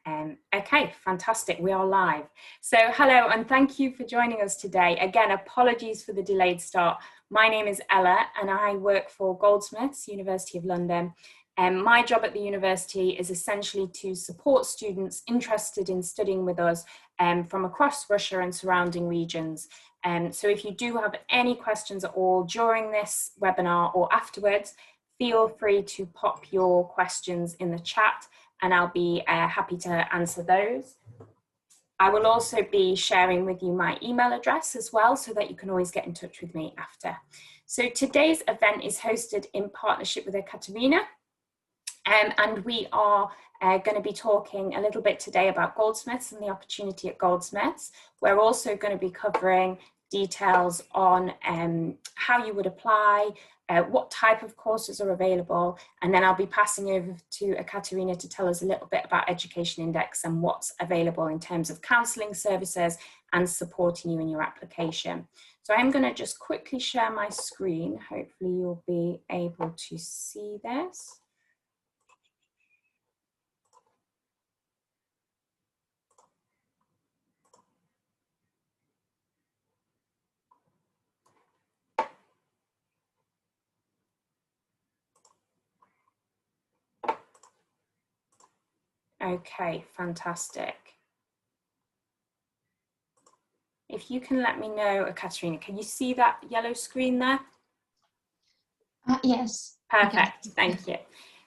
Okay, fantastic. We are live. So hello and thank you for joining us today. Again, apologies for the delayed start. My name is Ella and I work for Goldsmiths, University of London. My job at the university is essentially to support students interested in studying with us from across Russia and surrounding regions. So if you do have any questions at all during this webinar or afterwards, feel free to pop your questions in the chat and I'll be happy to answer those. I will also be sharing with you my email address as well so that you can always get in touch with me after. So today's event is hosted in partnership with Ekaterina and we are going to be talking a little bit today about Goldsmiths and the opportunity at Goldsmiths. We're also going to be covering details on how you would apply, what type of courses are available, and then I'll be passing over to Ekaterina to tell us a little bit about Education Index and what's available in terms of counselling services and supporting you in your application. So I'm going to just quickly share my screen. Hopefully you'll be able to see this. Okay, fantastic. If you can let me know, Ekaterina, can you see that yellow screen there? Yes. Perfect, thank you.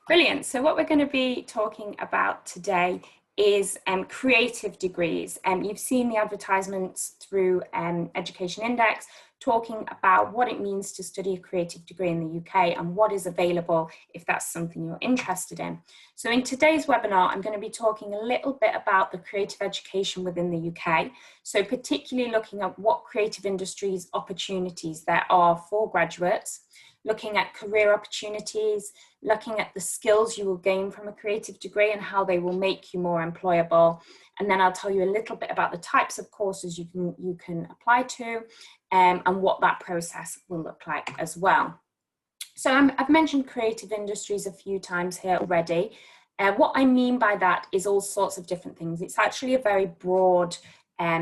Brilliant. So what we're going to be talking about today is creative degrees. You've seen the advertisements through Education Index talking about what it means to study a creative degree in the UK and what is available if that's something you're interested in. So in today's webinar, I'm going to be talking a little bit about the creative education within the UK. So particularly looking at what creative industries opportunities there are for graduates, looking at career opportunities, looking at the skills you will gain from a creative degree and how they will make you more employable. And then I'll tell you a little bit about the types of courses you can apply to and what that process will look like as well. So I've mentioned creative industries a few times here already. What I mean by that is all sorts of different things. It's actually a very broad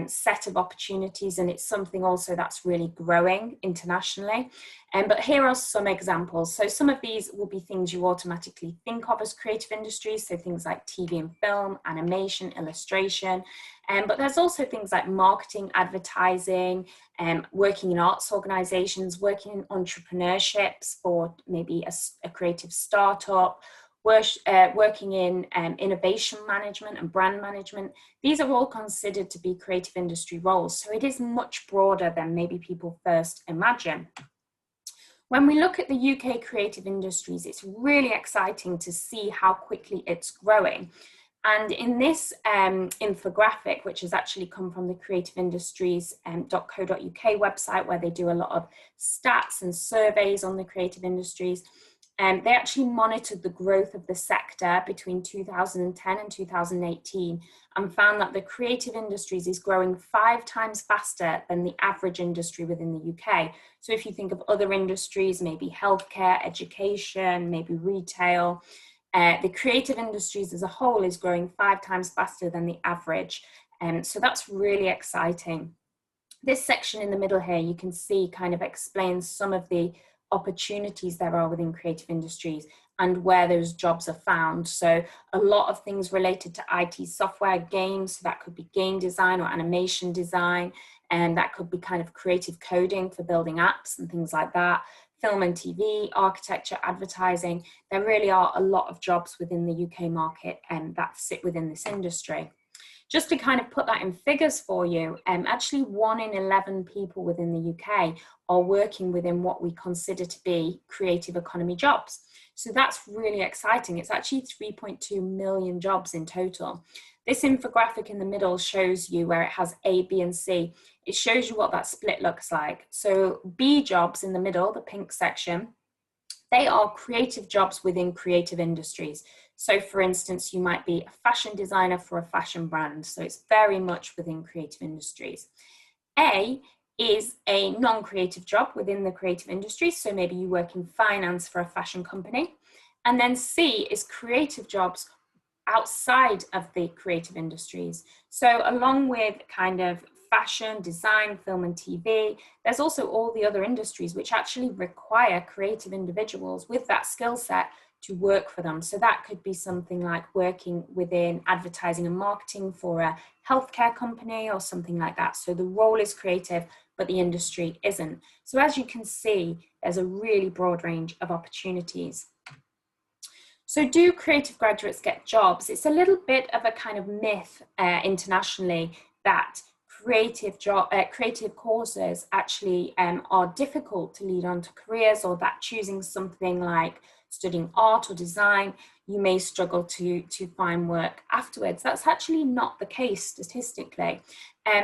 set of opportunities, and it's something also that's really growing internationally. But here are some examples. So some of these will be things you automatically think of as creative industries, so things like TV and film, animation, illustration. But there's also things like marketing, advertising, working in arts organizations, working in entrepreneurships for maybe a creative startup, working in innovation management and brand management. These are all considered to be creative industry roles. So it is much broader than maybe people first imagine. When we look at the UK creative industries, it's really exciting to see how quickly it's growing. And in this infographic, which has actually come from the creativeindustries.co.uk website, where they do a lot of stats and surveys on the creative industries, they actually monitored the growth of the sector between 2010 and 2018 and found that the creative industries is growing 5 times faster than the average industry within the UK. So if you think of other industries, maybe healthcare, education, maybe retail, the creative industries as a whole is growing 5 times faster than the average. So that's really exciting. This section in the middle here, you can see kind of explains some of the opportunities there are within creative industries and where those jobs are found. So a lot of things related to IT software, games, so that could be game design or animation design, and that could be kind of creative coding for building apps and things like that. Film and TV, architecture, advertising. There really are a lot of jobs within the UK market that sit within this industry. Just to kind of put that in figures for you, actually 1 in 11 people within the UK are working within what we consider to be creative economy jobs. So that's really exciting. It's actually 3.2 million jobs in total. This infographic in the middle shows you where it has A, B, and C. It shows you what that split looks like. So B jobs in the middle, the pink section, they are creative jobs within creative industries. So for instance, you might be a fashion designer for a fashion brand. So it's very much within creative industries. A is a non-creative job within the creative industry. So maybe you work in finance for a fashion company. And then C is creative jobs outside of the creative industries. So along with kind of fashion, design, film and TV, there's also all the other industries which actually require creative individuals with that skill set to work for them. So that could be something like working within advertising and marketing for a healthcare company or something like that. So the role is creative, but the industry isn't. So as you can see, there's a really broad range of opportunities. So do creative graduates get jobs? It's a little bit of a kind of myth internationally that creative courses actually are difficult to lead on to careers, or that choosing something like studying art or design, you may struggle to find work afterwards. That's actually not the case statistically.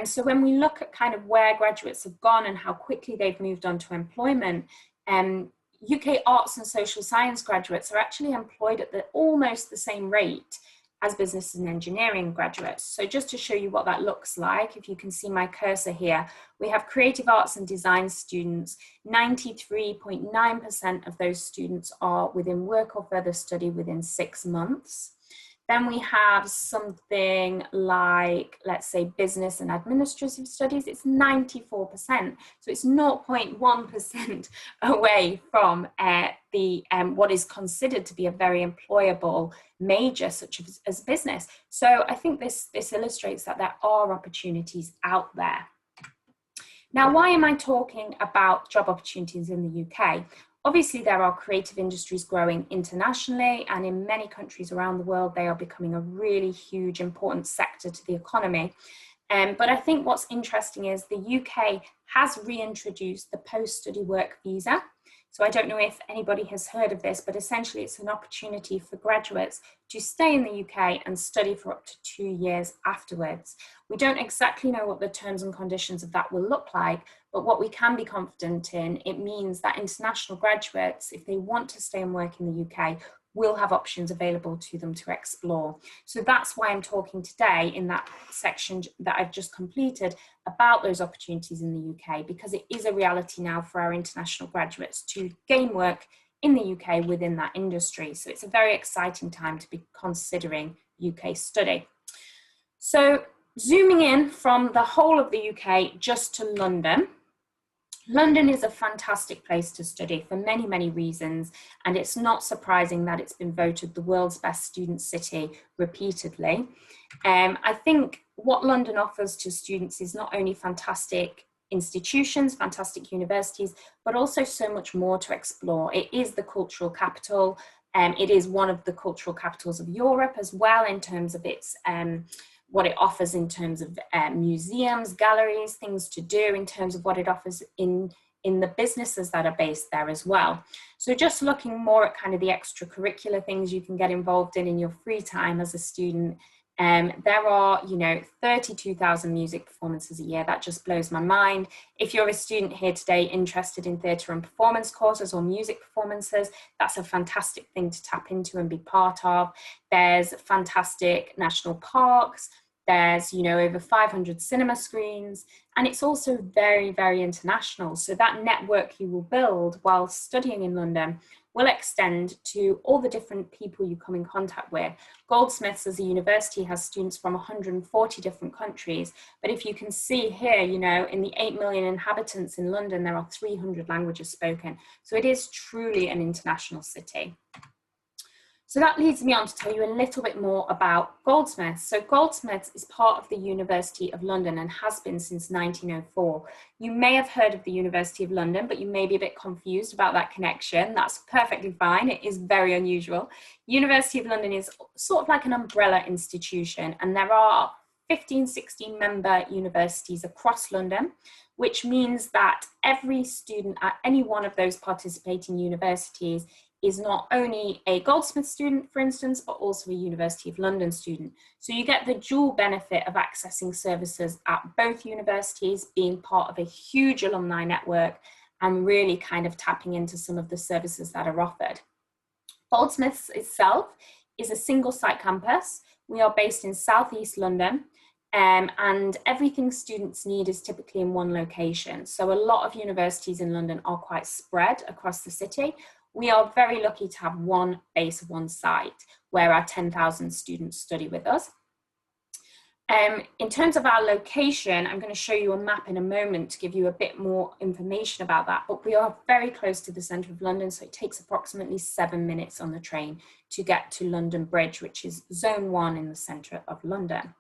So when we look at kind of where graduates have gone and how quickly they've moved on to employment, UK arts and social science graduates are actually employed at almost the same rate as business and engineering graduates. So just to show you what that looks like, if you can see my cursor here, we have creative arts and design students. 93.9% of those students are within work or further study within 6 months. Then we have something like, let's say, business and administrative studies. It's 94%. So it's 0.1% away from what is considered to be a very employable major, such as business. So I think this illustrates that there are opportunities out there. Now, why am I talking about job opportunities in the UK? Obviously, there are creative industries growing internationally, and in many countries around the world, they are becoming a really huge, important sector to the economy. But I think what's interesting is the UK has reintroduced the post-study work visa. So I don't know if anybody has heard of this, but essentially it's an opportunity for graduates to stay in the UK and study for up to 2 years afterwards. We don't exactly know what the terms and conditions of that will look like, but what we can be confident in, it means that international graduates, if they want to stay and work in the UK, will have options available to them to explore. So that's why I'm talking today in that section that I've just completed about those opportunities in the UK, because it is a reality now for our international graduates to gain work in the UK within that industry. So it's a very exciting time to be considering UK study. So zooming in from the whole of the UK just to London. London is a fantastic place to study for many, many reasons, and it's not surprising that it's been voted the world's best student city repeatedly. I think what London offers to students is not only fantastic institutions, fantastic universities, but also so much more to explore. It is the cultural capital. It is one of the cultural capitals of Europe as well, in terms of its what it offers in terms of museums, galleries, things to do, in terms of what it offers in the businesses that are based there as well. So just looking more at kind of the extracurricular things you can get involved in your free time as a student, there are, 32,000 music performances a year. That just blows my mind. If you're a student here today interested in theatre and performance courses or music performances, that's a fantastic thing to tap into and be part of. There's fantastic national parks. There's, over 500 cinema screens, and it's also very, very international. So that network you will build while studying in London will extend to all the different people you come in contact with. Goldsmiths as a university has students from 140 different countries. But if you can see here, in the 8 million inhabitants in London, there are 300 languages spoken. So it is truly an international city. So that leads me on to tell you a little bit more about Goldsmiths. So Goldsmiths is part of the University of London and has been since 1904. You may have heard of the University of London, but you may be a bit confused about that connection. That's perfectly fine. It is very unusual. University of London is sort of like an umbrella institution, and there are 15, 16 member universities across London, which means that every student at any one of those participating universities is not only a Goldsmiths student, for instance, but also a University of London student. So you get the dual benefit of accessing services at both universities, being part of a huge alumni network, and really kind of tapping into some of the services that are offered. Goldsmiths itself is a single site campus. We are based in Southeast London, and everything students need is typically in one location. So a lot of universities in London are quite spread across the city. We are very lucky to have one base of one site where our 10,000 students study with us. In terms of our location, I'm going to show you a map in a moment to give you a bit more information about that, but we are very close to the centre of London, so it takes approximately 7 minutes on the train to get to London Bridge, which is zone 1 in the centre of London.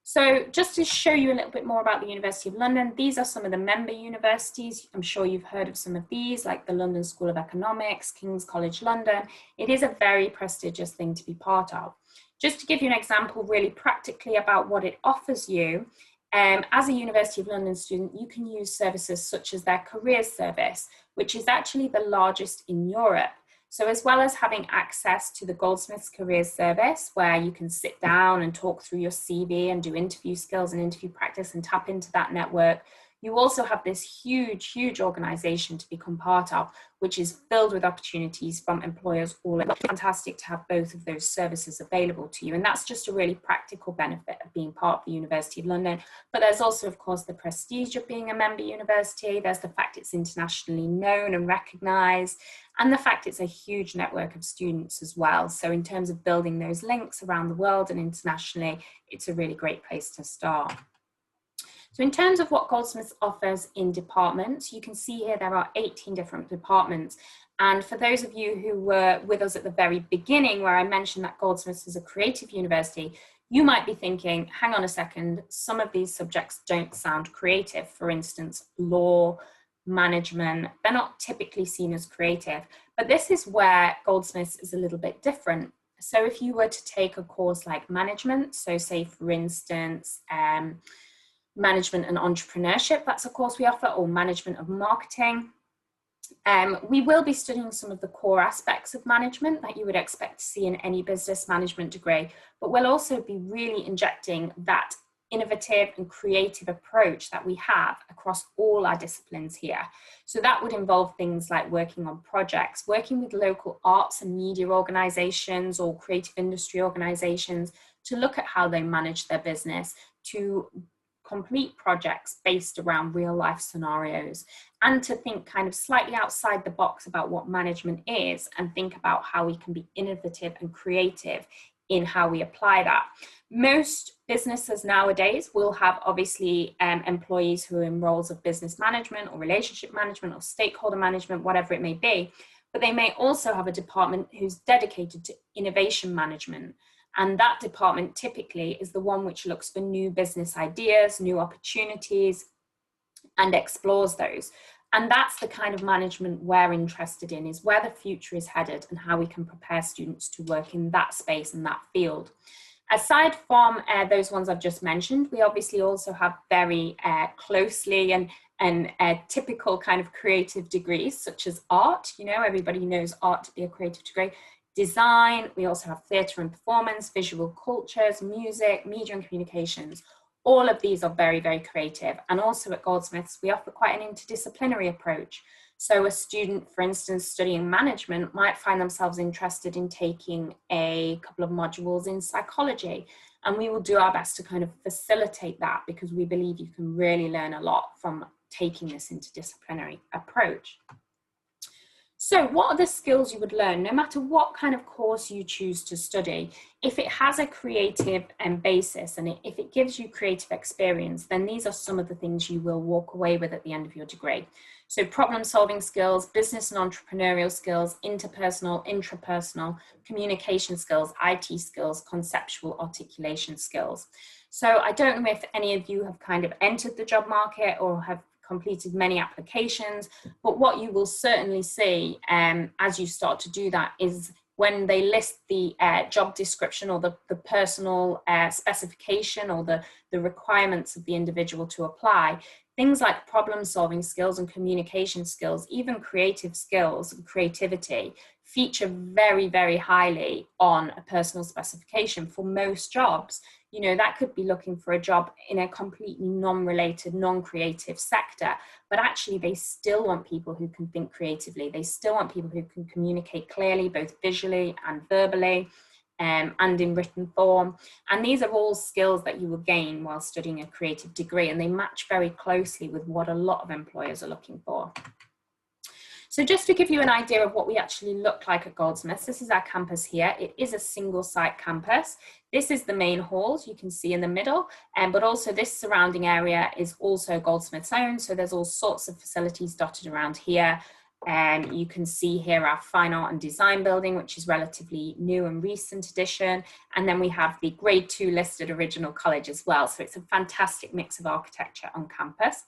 So just to show you a little bit more about the University of London, these are some of the member universities. I'm sure you've heard of some of these, like the London School of Economics, King's College London. It is a very prestigious thing to be part of. Just to give you an example really practically about what it offers you, as a University of London student, you can use services such as their careers service, which is actually the largest in Europe. So as well as having access to the Goldsmiths careers service, where you can sit down and talk through your CV and do interview skills and interview practice and tap into that network, you also have this huge organization to become part of, which is filled with opportunities from employers all over. It's fantastic to have both of those services available to you. And that's just a really practical benefit of being part of the University of London. But there's also, of course, the prestige of being a member university. There's the fact it's internationally known and recognized, and the fact it's a huge network of students as well. So in terms of building those links around the world and internationally, it's a really great place to start. So in terms of what Goldsmiths offers in departments, you can see here there are 18 different departments. And for those of you who were with us at the very beginning, where I mentioned that Goldsmiths is a creative university, you might be thinking, hang on a second, some of these subjects don't sound creative. For instance, law, management, they're not typically seen as creative. But this is where Goldsmiths is a little bit different. So if you were to take a course like management, so say for instance, management and entrepreneurship, that's a course we offer, or management of marketing. We will be studying some of the core aspects of management that you would expect to see in any business management degree, but we'll also be really injecting that innovative and creative approach that we have across all our disciplines here. So that would involve things like working on projects, working with local arts and media organizations or creative industry organizations to look at how they manage their business, to complete projects based around real life scenarios, and to think kind of slightly outside the box about what management is and think about how we can be innovative and creative in how we apply that. Most businesses nowadays will have obviously employees who are in roles of business management or relationship management or stakeholder management, whatever it may be, but they may also have a department who's dedicated to innovation management. And that department typically is the one which looks for new business ideas, new opportunities, and explores those. And that's the kind of management we're interested in, is where the future is headed and how we can prepare students to work in that space and that field. Aside from those ones I've just mentioned, we obviously also have very closely and typical kind of creative degrees, such as art. You know, everybody knows art to be a creative degree. Design, we also have theatre and performance, visual cultures, music, media and communications. All of these are very creative. And also at Goldsmiths, we offer quite an interdisciplinary approach. So a student, for instance, studying management might find themselves interested in taking a couple of modules in psychology. And we will do our best to kind of facilitate that, because we believe you can really learn a lot from taking this interdisciplinary approach. So what are the skills you would learn no matter what kind of course you choose to study? If it has a creative basis and if it gives you creative experience, then these are some of the things you will walk away with at the end of your degree. So problem solving skills, business and entrepreneurial skills, interpersonal, intrapersonal, communication skills, IT skills, conceptual articulation skills. So I don't know if any of you have kind of entered the job market or have completed many applications, but what you will certainly see as you start to do that is when they list the job description or the personal specification or the requirements of the individual to apply, things like problem solving skills and communication skills, even creative skills and creativity feature very highly on a personal specification for most jobs. You know, that could be looking for a job in a completely non-related, non-creative sector, but actually they still want people who can think creatively. They still want people who can communicate clearly, both visually and verbally, and in written form. And these are all skills that you will gain while studying a creative degree, and they match very closely with what a lot of employers are looking for. So just to give you an idea of what we actually look like at Goldsmiths, this is our campus here. It is a single site campus. This is the main halls you can see in the middle, but also this surrounding area is also Goldsmiths owned. So there's all sorts of facilities dotted around here. You can see here our fine art and design building, which is relatively new and recent addition. And then we have the grade 2 listed original college as well. So it's a fantastic mix of architecture on campus.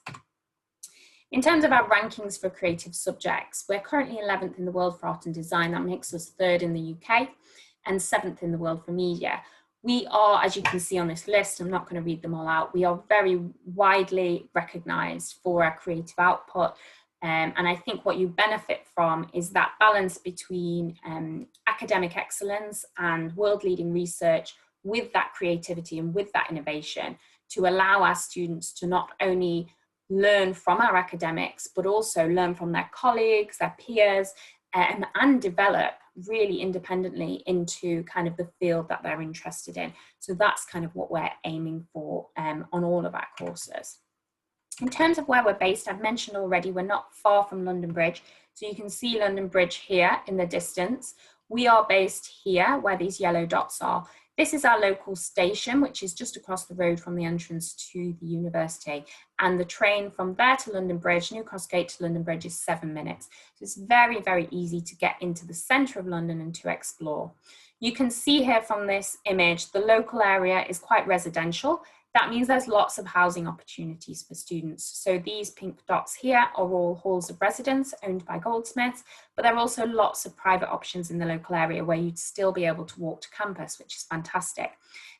In terms of our rankings for creative subjects, we're currently 11th in the world for art and design. That makes us 3rd in the UK and 7th in the world for media. We are, as you can see on this list, I'm not going to read them all out, we are very widely recognised for our creative output. And I think what you benefit from is that balance between academic excellence and world-leading research with that creativity and with that innovation to allow our students to not only learn from our academics, but also learn from their colleagues, their peers, and develop really independently into kind of the field that they're interested in. So that's kind of what we're aiming for on all of our courses. In terms of where we're based, I've mentioned already, we're not far from London Bridge. So you can see London Bridge here in the distance. We are based here where these yellow dots are. This is our local station, which is just across the road from the entrance to the university. And the train from there to London Bridge, New Cross Gate to London Bridge, is 7 minutes. So it's very, very easy to get into the centre of London and to explore. You can see here from this image, the local area is quite residential. That means there's lots of housing opportunities for students. So these pink dots here are all halls of residence owned by Goldsmiths, but there are also lots of private options in the local area where you'd still be able to walk to campus, which is fantastic.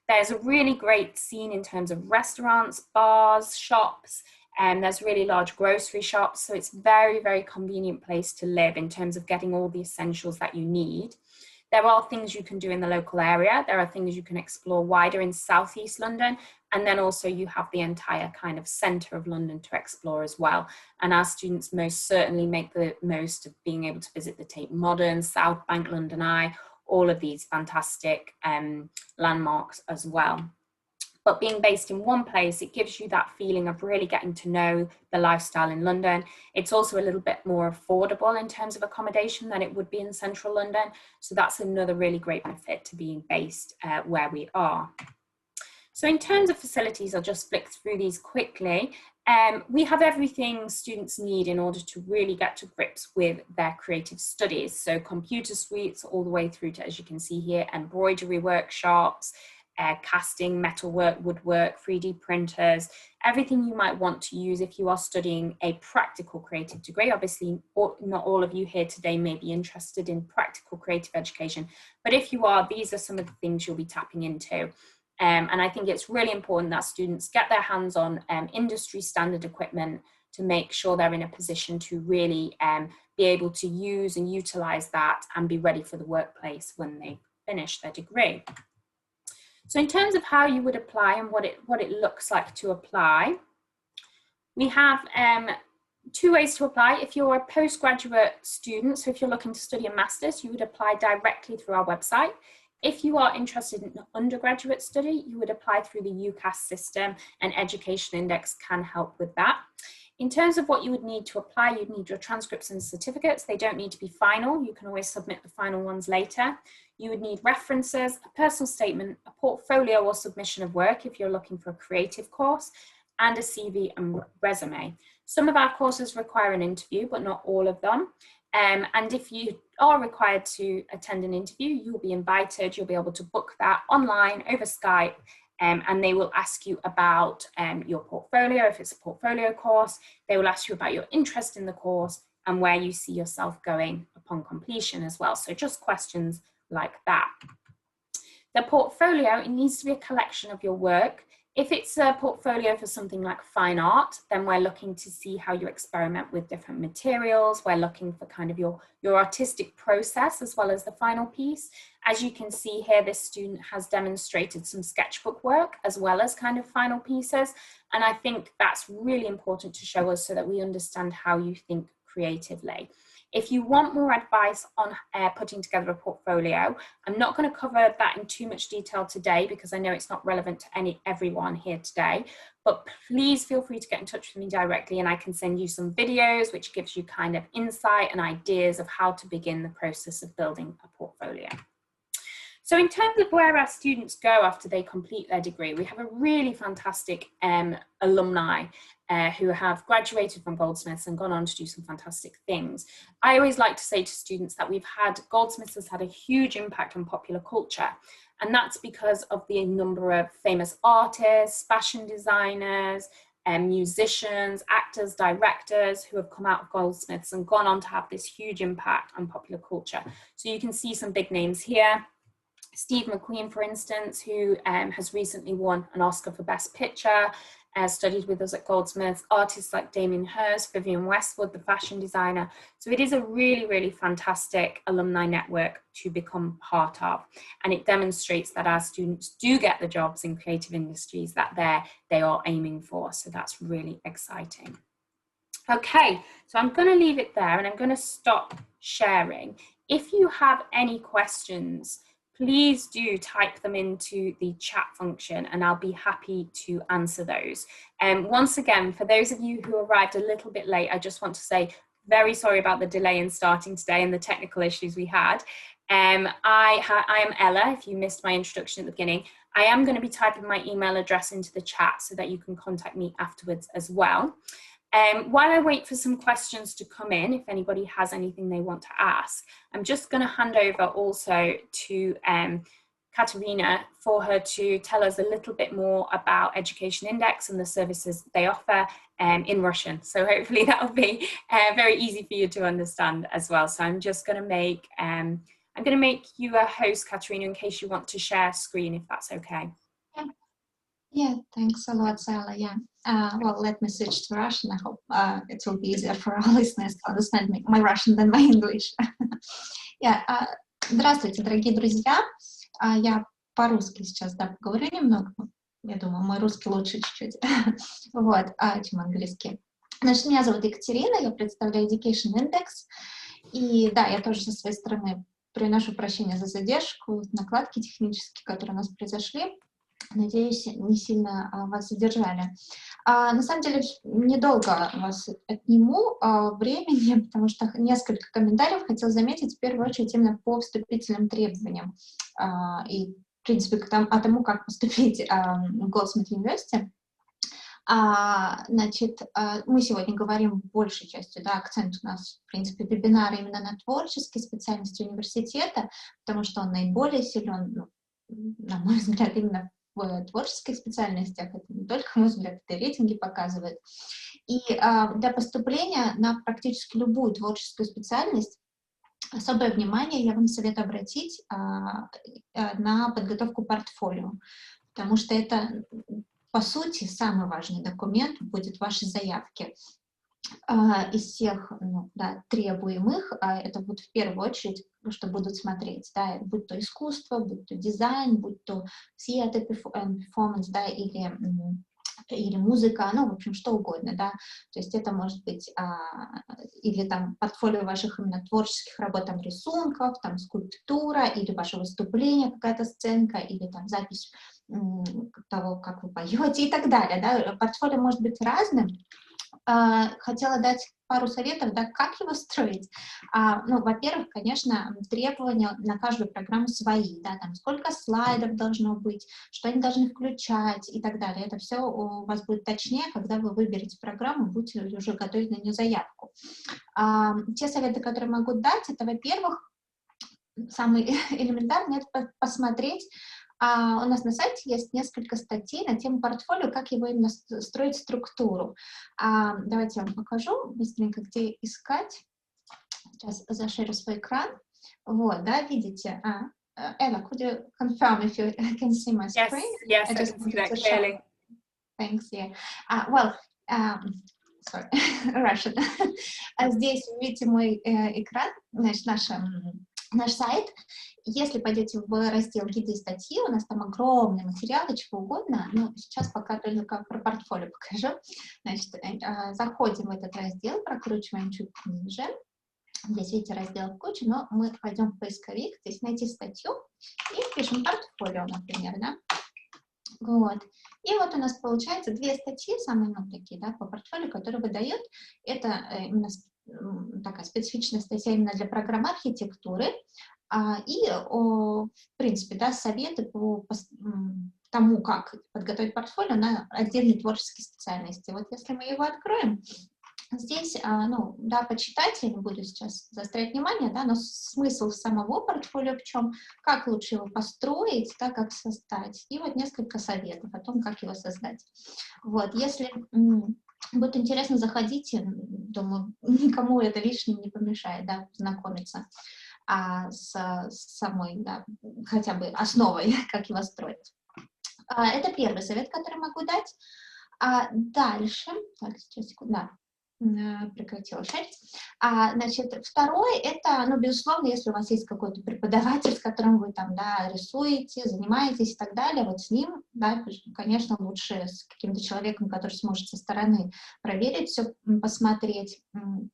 There's a really great scene in terms of restaurants, bars, shops, and there's really large grocery shops. So it's a very, very convenient place to live in terms of getting all the essentials that you need. There are things you can do in the local area. There are things you can explore wider in southeast London. And then also you have the entire kind of centre of London to explore as well. And our students most certainly make the most of being able to visit the Tate Modern, South Bank, London Eye, all of these fantastic landmarks as well. But being based in one place, it gives you that feeling of really getting to know the lifestyle in London. It's also a little bit more affordable in terms of accommodation than it would be in central London. So that's another really great benefit to being based where we are. So in terms of facilities, I'll just flick through these quickly. We have everything students need in order to really get to grips with their creative studies. So computer suites all the way through to, as you can see here, embroidery workshops, casting, metalwork, woodwork, 3D printers, everything you might want to use if you are studying a practical creative degree. Obviously, not all of you here today may be interested in practical creative education, but if you are, these are some of the things you'll be tapping into. And I think it's really important that students get their hands on industry standard equipment to make sure they're in a position to really be able to use and utilize that and be ready for the workplace when they finish their degree. So in terms of how you would apply and what it looks like to apply, we have 2 ways to apply. If you're a postgraduate student, so if you're looking to study a master's, you would apply directly through our website. If you are interested in undergraduate study, you would apply through the UCAS system, and Education Index can help with that. In terms of what you would need to apply, you'd need your transcripts and certificates. They don't need to be final. You can always submit the final ones later. You would need references, a personal statement, a portfolio or submission of work if you're looking for a creative course, and a CV and resume. Some of our courses require an interview, but not all of them. And if you are required to attend an interview, you'll be invited. You'll be able to book that online over Skype, and they will ask you about your portfolio. If it's a portfolio course, they will ask you about your interest in the course and where you see yourself going upon completion as well. So just questions like that. The portfolio, it needs to be a collection of your work. If it's a portfolio for something like fine art, then we're looking to see how you experiment with different materials. We're looking for kind of your artistic process as well as the final piece. As you can see here, this student has demonstrated some sketchbook work as well as kind of final pieces. And I think that's really important to show us so that we understand how you think creatively. If you want more advice on putting together a portfolio, I'm not going to cover that in too much detail today because I know it's not relevant to everyone here today, but please feel free to get in touch with me directly and I can send you some videos which gives you kind of insight and ideas of how to begin the process of building a portfolio. So in terms of where our students go after they complete their degree, we have a really fantastic alumni who have graduated from Goldsmiths and gone on to do some fantastic things. I always like to say to students that Goldsmiths has had a huge impact on popular culture. And that's because of the number of famous artists, fashion designers, musicians, actors, directors who have come out of Goldsmiths and gone on to have this huge impact on popular culture. So you can see some big names here. Steve McQueen, for instance, who has recently won an Oscar for Best Picture, studied with us at Goldsmiths. Artists like Damien Hirst, Vivienne Westwood, the fashion designer. So it is a really, really fantastic alumni network to become part of. And it demonstrates that our students do get the jobs in creative industries that they are aiming for. So that's really exciting. Okay, so I'm going to leave it there and I'm going to stop sharing. If you have any questions, please do type them into the chat function and I'll be happy to answer those. Once again, for those of you who arrived a little bit late, I just want to say very sorry about the delay in starting today and the technical issues we had. I am Ella, if you missed my introduction at the beginning. I am going to be typing my email address into the chat so that you can contact me afterwards as well. While I wait for some questions to come in, if anybody has anything they want to ask, I'm just going to hand over also to Katerina for her to tell us a little bit more about Education Index and the services they offer in Russian. So hopefully that will be very easy for you to understand as well. So I'm just going to make you a host, Katerina, in case you want to share screen, if that's okay. Yeah, thanks a lot, Sally. Yeah. Well, let me switch to Russian. I hope it will be easier for our listeners to understand my Russian than my English. Здравствуйте, дорогие друзья. Я по-русски сейчас поговорю немного. Я думаю, мой русский лучше чуть-чуть, чем английский. Значит, меня зовут Екатерина, я представляю Education Index. И да, я тоже со своей стороны приношу прощения за задержку, накладки технические, которые у нас произошли. Надеюсь, не сильно вас задержали. На самом деле, недолго вас отниму времени, потому что несколько комментариев хотела заметить, в первую очередь, именно по вступительным требованиям и, в принципе, о тому, как поступить в Goldsmiths University. Значит, мы сегодня говорим большей частью, акцент у нас, в принципе, вебинар именно на творческой специальности университета, потому что он наиболее силен, на мой взгляд, именно в творческих специальностях, это не только, на мой взгляд, это рейтинги показывает. И для поступления на практически любую творческую специальность особое внимание я вам советую обратить на подготовку портфолио, потому что это, по сути, самый важный документ будет в вашей заявке. Из всех требуемых, это будет в первую очередь, что будут смотреть, будь то искусство, будь то дизайн, будь то theater performance, или музыка, в общем, что угодно, то есть это может быть или там портфолио ваших именно творческих работ, там рисунков, там скульптура, или ваше выступление, какая-то сценка, или там запись того, как вы поете и так далее, портфолио может быть разным. Хотела дать пару советов, как его строить. Во-первых, конечно, требования на каждую программу свои, там сколько слайдов должно быть, что они должны включать и так далее. Это все у вас будет точнее, когда вы выберете программу, будете уже готовить на нее заявку. Те советы, которые могу дать, это, во-первых, самый элементарный, это посмотреть. У нас на сайте есть несколько статей на тему портфолио, как его именно строить структуру. Давайте я вам покажу быстренько, где искать. Сейчас зашерю свой экран. Видите? Ella, could you confirm if you can see my screen? Yes, I can see that clearly. Thanks, yeah. Sorry, Russian. Здесь видите мой экран, значит, наш сайт. Если пойдете в раздел «Гиды и статьи», у нас там огромный материал, чего угодно, но сейчас пока только про портфолио покажу. Значит, заходим в этот раздел, прокручиваем чуть ниже. Здесь, видите, раздел в кучу, но мы пойдем в поисковик, здесь найти статью и пишем портфолио, например, да. Вот. И вот у нас получается 2 статьи, самые, ну, такие, да, по портфолио, которые выдает. Это именно такая специфичная статья именно для программы архитектуры. В принципе, да, советы по тому, как подготовить портфолио на отдельные творческие специальности. Вот если мы его откроем, здесь, ну, да, почитать, я не буду сейчас заострять внимание, да, но смысл самого портфолио в чем, как лучше его построить, да, как создать, и вот несколько советов о том, как его создать. Вот, если будет интересно, заходите, думаю, никому это лишним не помешает, да, знакомиться с самой, да, хотя бы основой, как его строить. Это первый совет, который могу дать. Дальше, так, сейчас, секунду, да. Прекратила шарить. Значит, второе, это, ну, безусловно, если у вас есть какой-то преподаватель, с которым вы там, да, рисуете, занимаетесь и так далее, вот с ним, да, конечно, лучше с каким-то человеком, который сможет со стороны проверить все, посмотреть,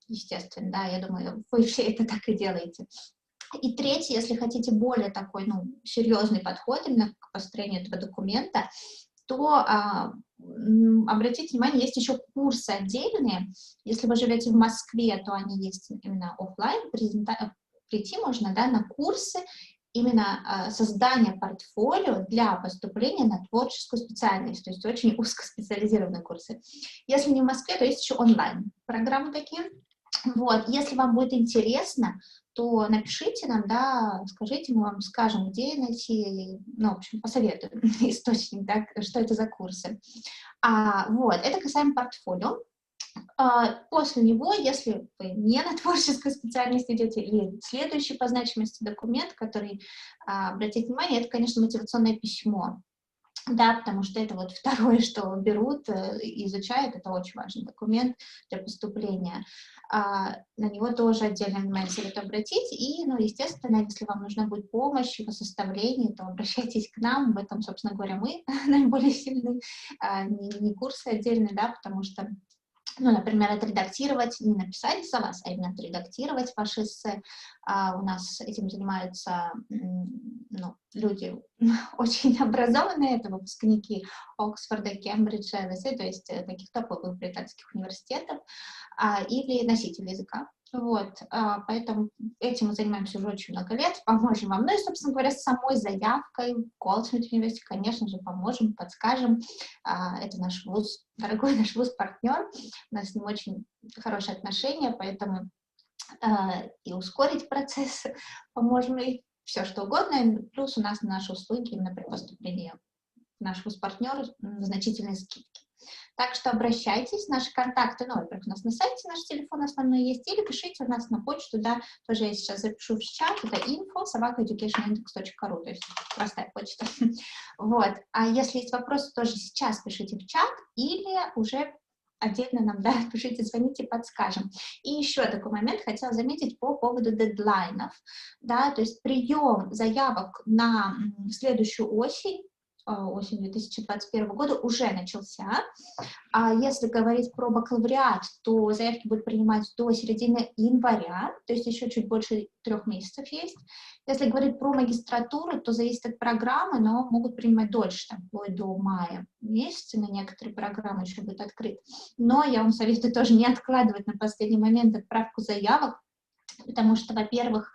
естественно, да, я думаю, вы все это так и делаете. И третье, если хотите более такой, ну, серьезный подход именно к построению этого документа, то обратите внимание, есть еще курсы отдельные. Если вы живете в Москве, то они есть именно офлайн. Прийти можно, да, на курсы именно создания портфолио для поступления на творческую специальность, то есть очень узкоспециализированные курсы. Если не в Москве, то есть еще онлайн программы такие. Вот, если вам будет интересно, то напишите нам, да, скажите, мы вам скажем, где найти, ну, в общем, посоветуем источник, да, что это за курсы. Вот, это касаемо портфолио. После него, если вы не на творческую специальность идете, или следующий по значимости документ, который, обратите внимание, это, конечно, мотивационное письмо. Да, потому что это вот второе, что берут и изучают, это очень важный документ для поступления. На него тоже отдельное внимание советую обратить. И, ну, естественно, если вам нужна будет помощь в его составлении, то обращайтесь к нам. В этом, собственно говоря, мы наиболее сильны, не курсы отдельные, да, потому что, ну, например, отредактировать, не написать за вас, а именно отредактировать ваши эссе. У нас этим занимаются, ну, люди очень образованные, это выпускники Оксфорда, Кембриджа, то есть таких топовых британских университетов, или носители языка. Вот, поэтому этим мы занимаемся уже очень много лет, поможем вам. Ну и, собственно говоря, с самой заявкой в Goldsmiths университет, конечно же, поможем, подскажем. Это наш вуз, дорогой наш вуз-партнер, у нас с ним очень хорошие отношения, поэтому и ускорить процесс поможем, и все что угодно. Плюс у нас на наши услуги именно при поступлении наш вуз-партнер значительные скидки. Так что обращайтесь, наши контакты, ну, во-первых, у нас на сайте наш телефон основной есть, или пишите у нас на почту, да, тоже я сейчас запишу в чат, это info@educationindex.ru, то есть простая почта. Вот, а если есть вопросы, тоже сейчас пишите в чат, или уже отдельно нам, да, пишите, звоните, подскажем. И еще такой момент хотела заметить по поводу дедлайнов, да, то есть прием заявок на следующую осень 2021 года уже начался. А если говорить про бакалавриат, то заявки будут принимать до середины января, то есть еще чуть больше 3 месяцев есть. Если говорить про магистратуру, то зависит от программы, но могут принимать дольше, там, вплоть до мая месяца, на некоторые программы еще будет открыт. Но я вам советую тоже не откладывать на последний момент отправку заявок, потому что, во-первых,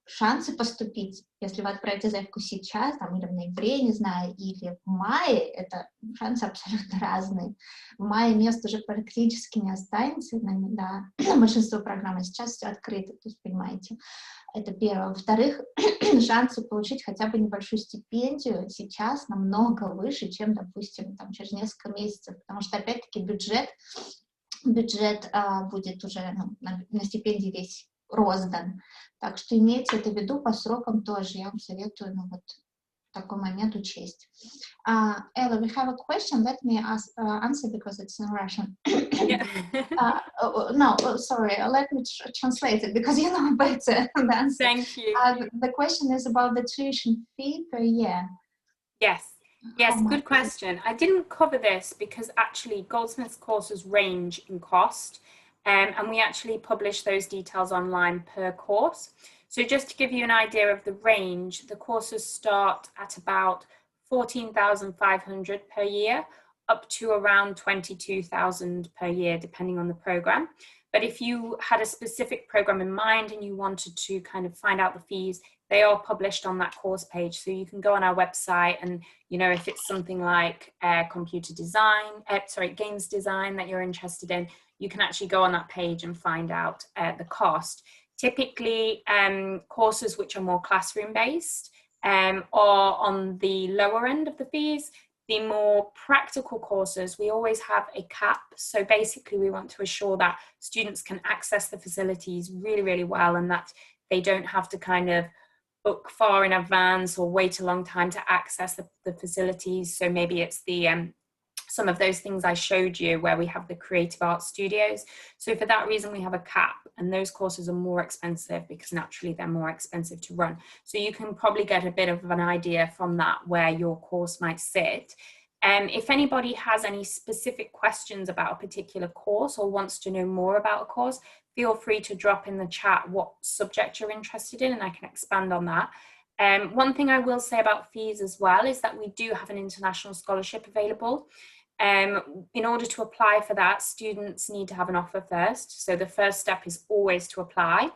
шансы поступить, если вы отправите заявку сейчас, там, или в ноябре, не знаю, или в мае, это шансы абсолютно разные. В мае мест уже практически не останется, да, большинство программ сейчас все открыто, то есть, понимаете, это первое. Во-вторых, шансы получить хотя бы небольшую стипендию сейчас намного выше, чем, допустим, там, через несколько месяцев, потому что, опять-таки, бюджет будет уже, ну, на стипендии весь роздан. Так что имейте это в виду по срокам тоже. Я вам советую, ну, вот такой момент учесть. Ella, we have a question. Let me answer because it's in Russian. Yeah. No, sorry. Let me translate it because you know better the answer. Thank you. The question is about the tuition fee per year. Yes, good question. I didn't cover this because actually Goldsmiths courses range in cost. and we actually publish those details online per course. So just to give you an idea of the range, the courses start at about 14,500 per year, up to around 22,000 per year, depending on the program. But if you had a specific program in mind and you wanted to kind of find out the fees, they are published on that course page. So you can go on our website and, you know, if it's something like computer design, games design that you're interested in, you can actually go on that page and find out the cost. Typically, courses which are more classroom based are on the lower end of the fees. The more practical courses, we always have a cap. So basically we want to assure that students can access the facilities really, really well, and that they don't have to kind of book far in advance or wait a long time to access the facilities. So maybe it's the some of those things I showed you where we have the creative arts studios. So for that reason, we have a cap, and those courses are more expensive because naturally they're more expensive to run. So you can probably get a bit of an idea from that where your course might sit. If anybody has any specific questions about a particular course or wants to know more about a course, feel free to drop in the chat what subject you're interested in, and I can expand on that. One thing I will say about fees as well is that we do have an international scholarship available. In order to apply for that, students need to have an offer first. So the first step is always to apply.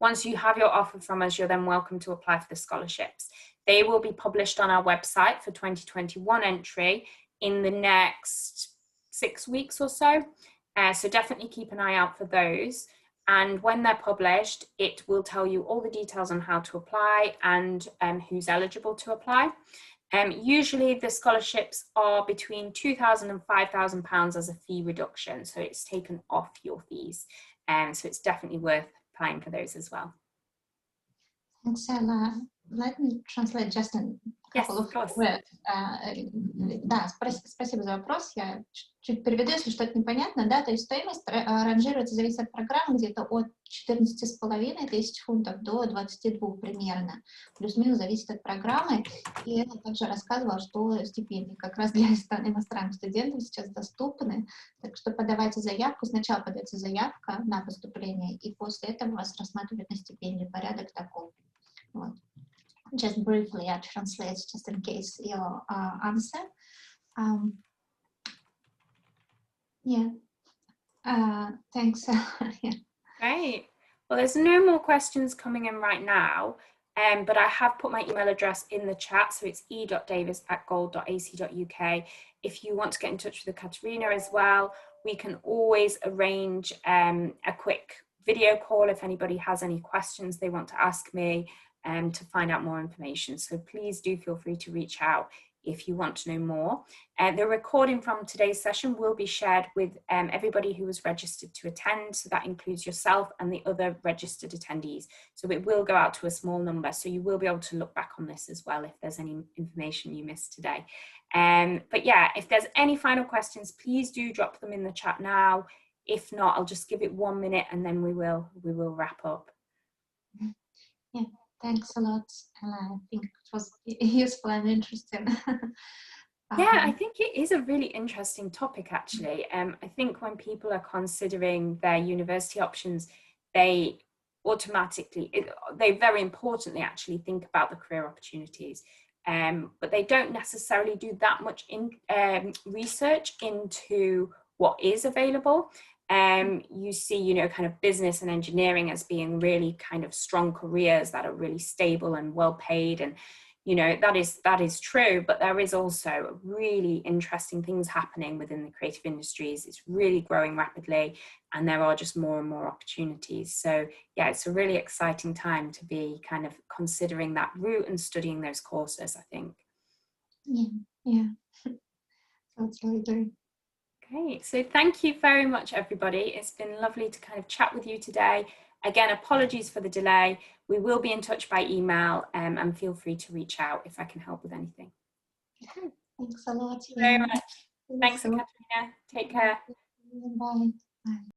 Once you have your offer from us, you're then welcome to apply for the scholarships. They will be published on our website for 2021 entry in the next 6 weeks or so. So definitely keep an eye out for those. And when they're published, it will tell you all the details on how to apply and who's eligible to apply. Usually the scholarships are between £2,000 and £5,000 as a fee reduction. So it's taken off your fees. So it's definitely worth applying for those as well. Thanks, Ella. Let me translate just a couple of words. Да, спасибо за вопрос. Я чуть переведу, если что-то непонятно. Да, то есть стоимость ранжируется, зависит от программы, где-то от 14,5 тысяч фунтов до 22 примерно. Плюс-минус зависит от программы. И Ella также рассказывала, что стипендии как раз для иностранных студентов сейчас доступны. Так что подавайте заявку. Сначала подается заявка на поступление, и после этого вас рассматривают на стипендию. Порядок такой. Вот. Just briefly, I translate just in case your answer. Thanks. Yeah. Great. Well, there's no more questions coming in right now, but I have put my email address in the chat, so it's e.davis@gold.ac.uk. If you want to get in touch with Katerina as well, we can always arrange a quick video call if anybody has any questions they want to ask me. To find out more information. So please do feel free to reach out if you want to know more. The recording from today's session will be shared with everybody who was registered to attend. So that includes yourself and the other registered attendees. So it will go out to a small number. So you will be able to look back on this as well if there's any information you missed today. But yeah, if there's any final questions, please do drop them in the chat now. If not, I'll just give it 1 minute and then we will wrap up. Yeah. Thanks a lot. I think it was useful and interesting. Yeah, I think it is a really interesting topic, actually. I think when people are considering their university options, they very importantly actually think about the career opportunities. But they don't necessarily do that much research into what is available. You see, you know, kind of business and engineering as being really kind of strong careers that are really stable and well paid, and you know that is true, but there is also really interesting things happening within the creative industries. It's really growing rapidly and there are just more and more opportunities. So yeah, it's a really exciting time to be kind of considering that route and studying those courses, I think. Yeah. That's really great. Okay, so thank you very much, everybody. It's been lovely to kind of chat with you today. Again, apologies for the delay. We will be in touch by email, and feel free to reach out if I can help with anything. Thanks a lot. Thank you very much. Thanks, Katerina. Take care. Bye. Bye.